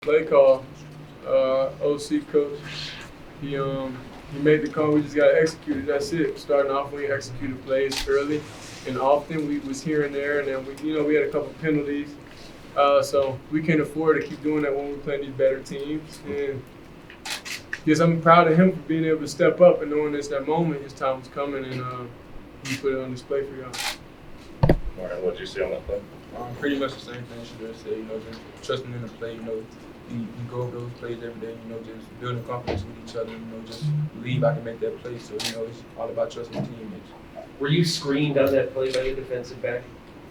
Play call, OC coach. He made the call. We just got to execute it. That's it. Starting off, we executed plays early and often. We was here and there, and then we had a couple penalties. So we can't afford to keep doing that when we're playing these better teams. And yes, I'm proud of him for being able to step up and knowing it's that moment, his time was coming, and he put it on display for y'all. All right, what did you see on that play? Pretty much the same thing Shedeur said, just trusting in the play, you go over those plays every day, just building confidence with each other, just believe I can make that play. So, it's all about trusting teammates. Were you screened on that play by your defensive back?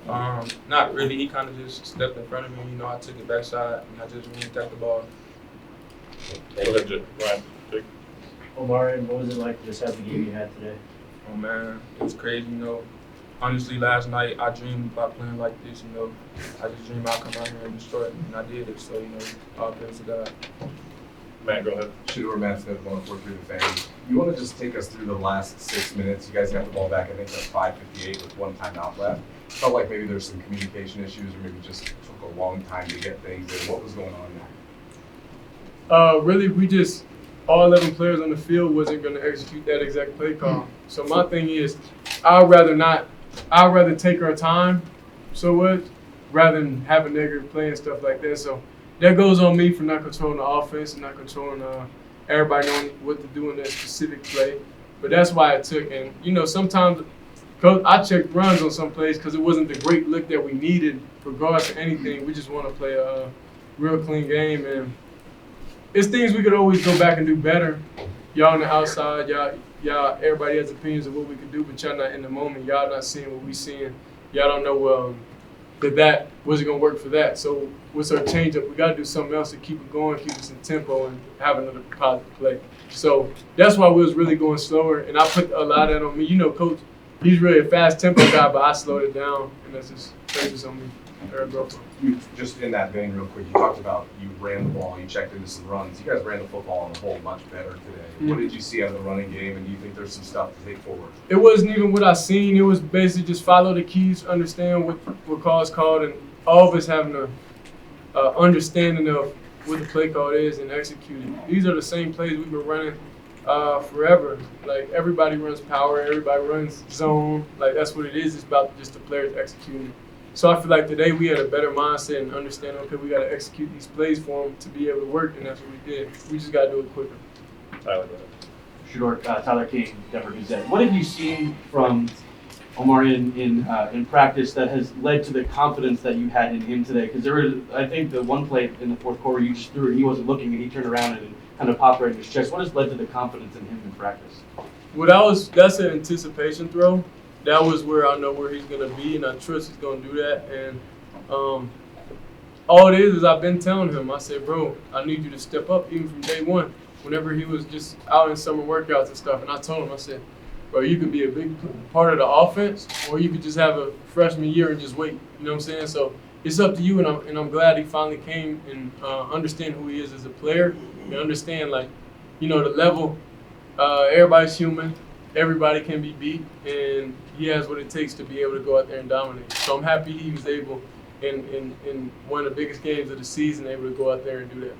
Not really. He kind of just stepped in front of me. I took it backside, and I just really attacked the ball. Go ahead, Ryan. Jake. Omarion, what was it like to just have the game you had today? Oh, man, it was crazy, Honestly, last night I dreamed about playing like this, I just dreamed I'd come out here and destroy it, and I did it. So, all praise to God. Matt, go ahead. Shedeur, Matt Smith, 143 The Fan. You want to just take us through the last 6 minutes? You guys got the ball back, I think, at 5:58 with one timeout left. Felt like maybe there's some communication issues, or maybe just took a long time to get things in. What was going on there? Really, all 11 players on the field wasn't going to execute that exact play call. So my thing is, I'd rather take our time, rather than have a negative play and stuff like that. So that goes on me for not controlling the offense and not controlling everybody knowing what to do in that specific play. But that's why it took. And, sometimes I checked runs on some plays because it wasn't the great look that we needed regardless of anything. We just want to play a real clean game. And it's things we could always go back and do better. Y'all on the outside, y'all, everybody has opinions of what we could do, but y'all not in the moment. Y'all not seeing what we seeing. Y'all don't know that wasn't gonna work for that. So what's our change up? We gotta do something else to keep it going, keep us in tempo, and have another positive play. So that's why we was really going slower, and I put a lot of that on me. Coach, he's really a fast tempo guy, but I slowed it down, and that's just on me. You, just in that vein real quick, you talked about you ran the ball, you checked into some runs. You guys ran the football on the whole much better today. Mm-hmm. What did you see out of the running game, and do you think there's some stuff to take forward? It wasn't even what I seen. It was basically just follow the keys, understand what call is called, and all of us having a understanding of what the play call is and execute it. These are the same plays we've been running forever. Like, everybody runs power, everybody runs zone. Like, that's what it is. It's about just the players executing. So I feel like today we had a better mindset and understanding, okay, we got to execute these plays for them to be able to work, and that's what we did. We just got to do it quicker. Tyler, go ahead. Shedeur, Tyler King, Denver Gazette. What have you seen from Omarion in practice that has led to the confidence that you had in him today? Because there was, I think, the one play in the fourth quarter you just threw it, he wasn't looking, and he turned around and kind of popped right in his chest. What has led to the confidence in him in practice? Well, that's an anticipation throw. That was where I know where he's going to be, and I trust he's going to do that. And all it is I've been telling him, I said, bro, I need you to step up even from day one, whenever he was just out in summer workouts and stuff. And I told him, I said, bro, you could be a big part of the offense, or you could just have a freshman year and just wait. You know what I'm saying? So it's up to you, and I'm glad he finally came and understand who he is as a player and understand, the level. Everybody's human. Everybody can be beat, and he has what it takes to be able to go out there and dominate. So I'm happy he was able, in one of the biggest games of the season, able to go out there and do that.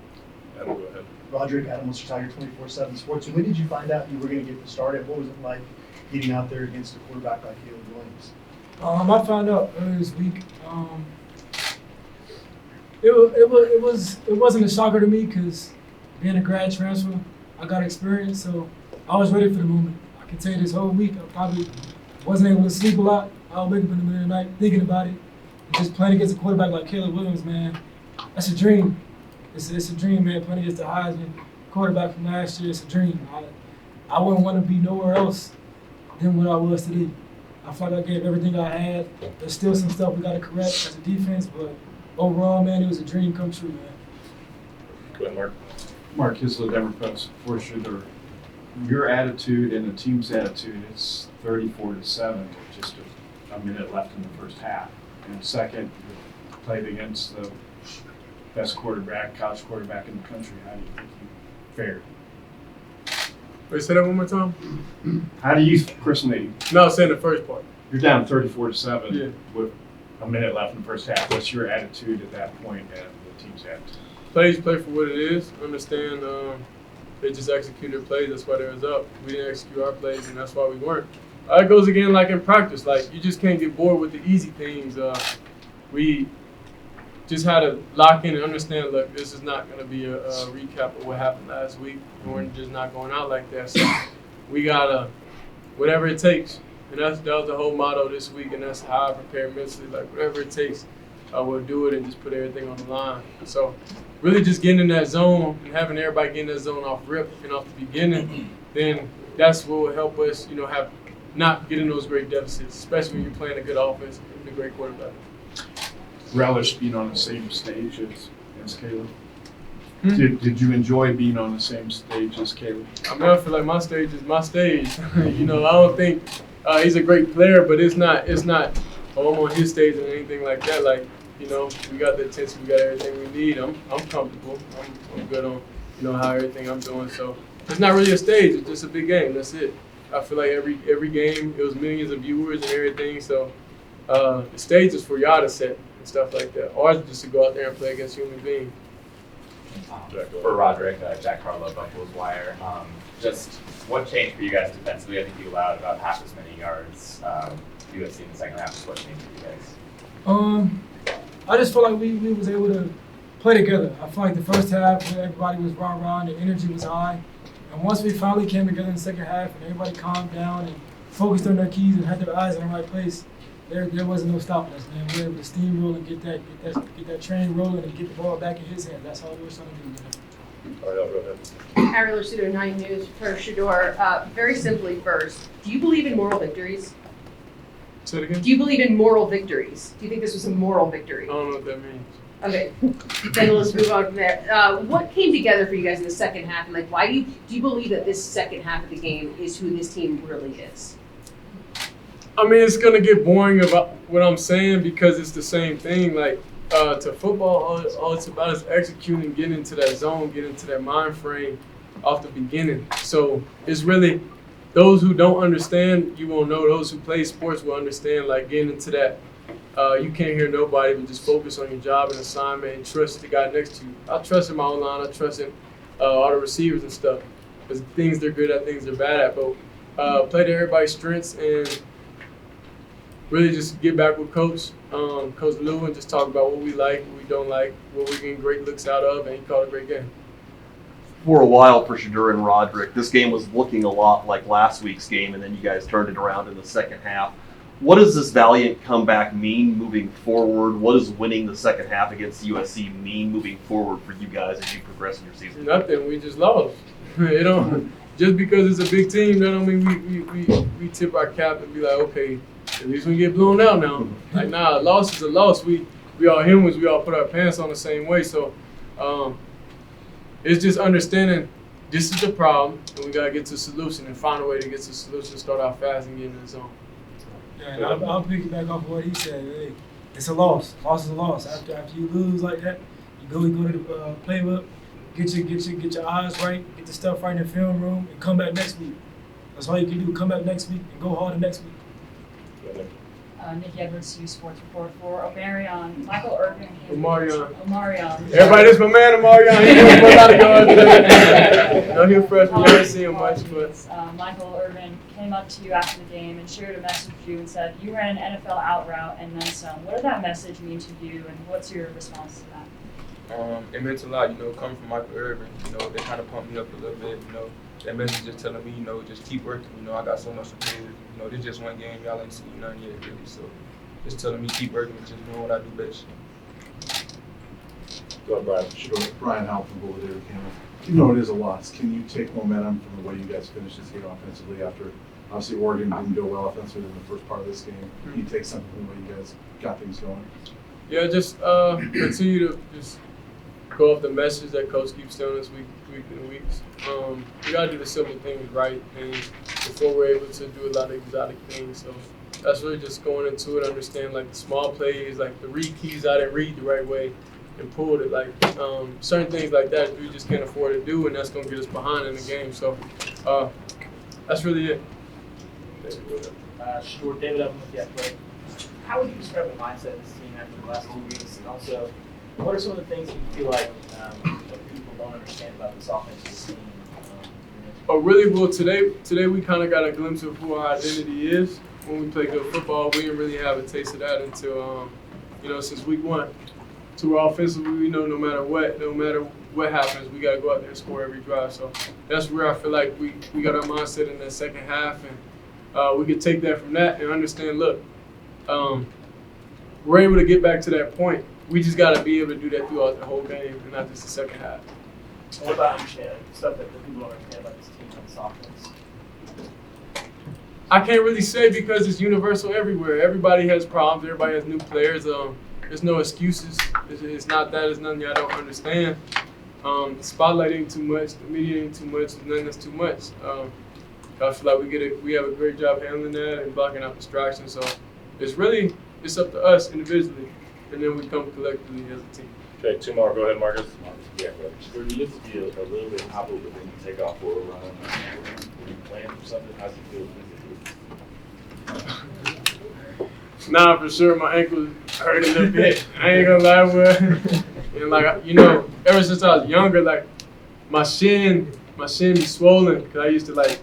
Adam, go ahead. Rodrick, Adam Tiger 24/7 Sports. When did you find out you were going to get started? What was it like getting out there against a quarterback like Caleb Williams? I found out earlier this week. It wasn't a shocker to me because being a grad transfer, I got experience, so I was ready for the moment. I can tell you this whole week, I probably wasn't able to sleep a lot. I was waking up in the middle of the night thinking about it. Just playing against a quarterback like Caleb Williams, man, that's a dream. It's a dream, man. Playing against the Heisman quarterback from last year, it's a dream. I wouldn't want to be nowhere else than what I was today. I feel like I gave everything I had. There's still some stuff we got to correct as a defense, but overall, man, it was a dream come true, man. Go ahead, Mark. Mark Kisler, Denver Post, for Shedeur. Your attitude and the team's attitude, it's 34-7 with just a minute left in the first half. And second, you played against the best college quarterback in the country. How do you think you fared? Wait, say that one more time? How do you personally? No, I was saying the first part. You're down 34-7 Yeah. with a minute left in the first half. What's your attitude at that point and the team's attitude? plays play for what it is. Understand they just executed plays. That's why they was up. We didn't execute our plays, and that's why we weren't. It goes again like in practice. Like, you just can't get bored with the easy things. We just had to lock in and understand, look, this is not going to be a recap of what happened last week. We're just not going out like that. So we got to, whatever it takes. And that was the whole motto this week, and that's how I prepare mentally. Like, whatever it takes, we'll do it and just put everything on the line. So really just getting in that zone and having everybody get in that zone off rip and off the beginning, then that's what will help us, have not getting those great deficits, especially when you're playing a good offense and a great quarterback. Relish being on the same stage as Caleb? Did you enjoy being on the same stage as Caleb? I mean, I feel like my stage is my stage. I don't think he's a great player, but it's not, oh, I'm on his stage and anything like that. Like, we got the attention, we got everything we need. I'm comfortable. I'm good on, how everything I'm doing. So it's not really a stage, it's just a big game. That's it. I feel like every game, it was millions of viewers and everything. So the stage is for y'all to set and stuff like that. Ours is just to go out there and play against human beings. For Rodrick, Jack Harlow, Buffalo's Wire. Just what changed for you guys defensively? I think you allowed about half as many yards USC in the second half. What changed for you guys? I just feel like we was able to play together. I feel like the first half, everybody was rah-rah, and the energy was high. And once we finally came together in the second half and everybody calmed down and focused on their keys and had their eyes in the right place, there wasn't no stopping us, man. We were able to steamroll and get that train rolling and get the ball back in his hand. That's all we were trying to do, man. All right, I'll go ahead. Ariel Shedeur, 9 News for Shedeur. Very simply first, do you believe in moral victories? Say it again? Do you believe in moral victories? Do you think this was a moral victory? I don't know what that means. Okay, then let's move on from there. What came together for you guys in the second half, and why do you believe that this second half of the game is who this team really is? I mean, it's gonna get boring about what I'm saying because it's the same thing. Like to football, all it's about is executing, getting into that zone, getting into that mind frame off the beginning. So it's really those who don't understand, you won't know. Those who play sports will understand. Like getting into that. You can't hear nobody, but just focus on your job and assignment and trust the guy next to you. I trust in my own line. I trust in all the receivers and stuff. Because things they're good at, things they're bad at. But play to everybody's strengths and really just get back with Coach Lou and just talk about what we like, what we don't like, what we're getting great looks out of, and he called a great game. For a while for Shedeur and Rodrick, this game was looking a lot like last week's game, and then you guys turned it around in the second half. What does this valiant comeback mean moving forward? What does winning the second half against USC mean moving forward for you guys as you progress in your season? Nothing. We just lost. Just because it's a big team, that don't mean we tip our cap and be like, okay, at least we get blown out now. Like, nah, a loss is a loss. We all humans. We all put our pants on the same way. So it's just understanding this is the problem, and we gotta get to a solution and find a way to get to a solution. Start out fast and get in the zone. Yeah, and I'll piggyback off of what he said. Hey, it's a loss. Loss is a loss. After you lose like that, you go to the playbook, get your eyes right, get the stuff right in the film room, and come back next week. That's all you can do. Come back next week and go harder next week. Nikki Edwards, U Sports Report for Omarion. Michael Irvin. Omarion. Everybody, this my man Omarion. He doing a lot of yards. No, he's freshman. You haven't seen him much, but Michael Irvin came up to you after the game and shared a message with you and said you ran an NFL out route and then some. What did that message mean to you, and what's your response to that? It meant a lot, coming from Michael Irvin. They kind of pumped me up a little bit. That message just telling me, just keep working. I got so much to prove. This just one game. Y'all ain't seen none yet, really. So just telling me keep working and just doing what I do best. Go ahead, Brian. Sure. Brian Howell from Boulder David Campbell. It is a loss. Can you take momentum from the way you guys finished this game offensively after, obviously, Oregon didn't go well offensively in the first part of this game? Can you take something from the way you guys got things going? Yeah, just continue to just go off the message that Coach keeps telling us week in weeks. We got to do the simple things right, and before we're able to do a lot of exotic things. So that's really just going into it, understand the small plays, the read keys I didn't read the right way and pulled it. Certain things like that we just can't afford to do, and that's going to get us behind in the game. So that's really it. Shedeur, David Upton with the Athletic. How would you describe the mindset of this team after the last 2 weeks? And also, What are some of the things that you feel like that people don't understand about this offensive team? Oh, really? Well, today we kind of got a glimpse of who our identity is. When we play good football, we didn't really have a taste of that until, since week 1. So we're offensively, we know no matter what happens, we got to go out there and score every drive. So that's where I feel like we got our mindset in that second half, and we could take that from that and understand, look, we're able to get back to that point. We just got to be able to do that throughout the whole game and not just the second half. What about understanding stuff that the people don't understand about this team on this offense? I can't really say because it's universal everywhere. Everybody has problems. Everybody has new players. There's no excuses. It's not that. It's nothing I don't understand. The spotlight ain't too much. The media ain't too much. There's nothing that's too much. I feel like we have a great job handling that and blocking out distractions. So it's up to us individually, and then we come collectively as a team. Okay, 2 more. Go ahead, Marcus. Yeah, but sure, you look to be a little bit hobbled, but then you take off for a run. Were you playing for something? How's it feel physically? Nah, for sure, my ankle hurt a little bit. I ain't gonna lie, bro. And ever since I was younger, like my shin be swollen because I used to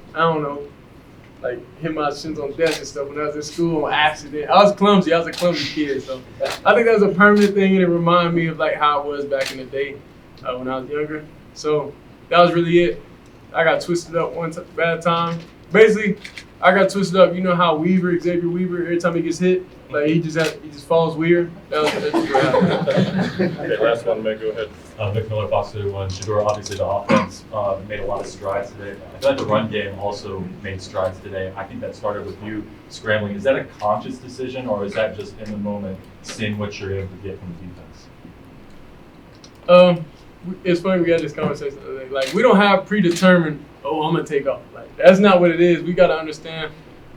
hit my shins on desks and stuff when I was in school on accident. I was clumsy. I was a clumsy kid, so I think that was a permanent thing, and it reminded me of how it was back in the day when I was younger. So that was really it. I got twisted up one bad time. Basically, I got twisted up. You know how Xavier Weaver, every time he gets hit, he just falls weird. That's what happened. Okay, last one, Mick. Go ahead. Nick Miller, Fox 31. Shedeur, obviously the offense made a lot of strides today. I feel like the run game also made strides today. I think that started with you scrambling. Is that a conscious decision, or is that just in the moment seeing what you're able to get from the defense? It's funny we had this conversation the other day. We don't have predetermined, I'm going to take off. That's not what it is. We got to understand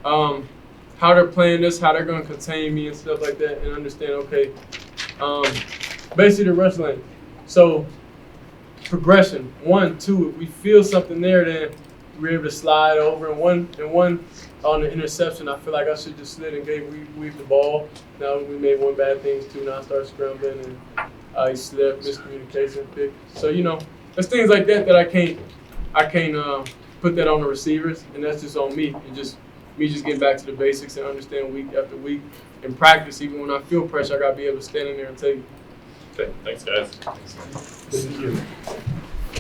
how they're playing this, how they're going to contain me and stuff like that, and understand, okay, basically the rush lane. So progression, 1, 2, if we feel something there, then we're able to slide over. And one on the interception, I feel like I should just slid and gave Weave the ball. Now we made one bad thing too. Now I start scrambling and he slipped, miscommunication, pick. So there's things like that I can't put that on the receivers, and that's just on me. And just me getting back to the basics and understand week after week in practice. Even when I feel pressure, I gotta be able to stand in there and tell you. Okay, thanks guys. Thank you.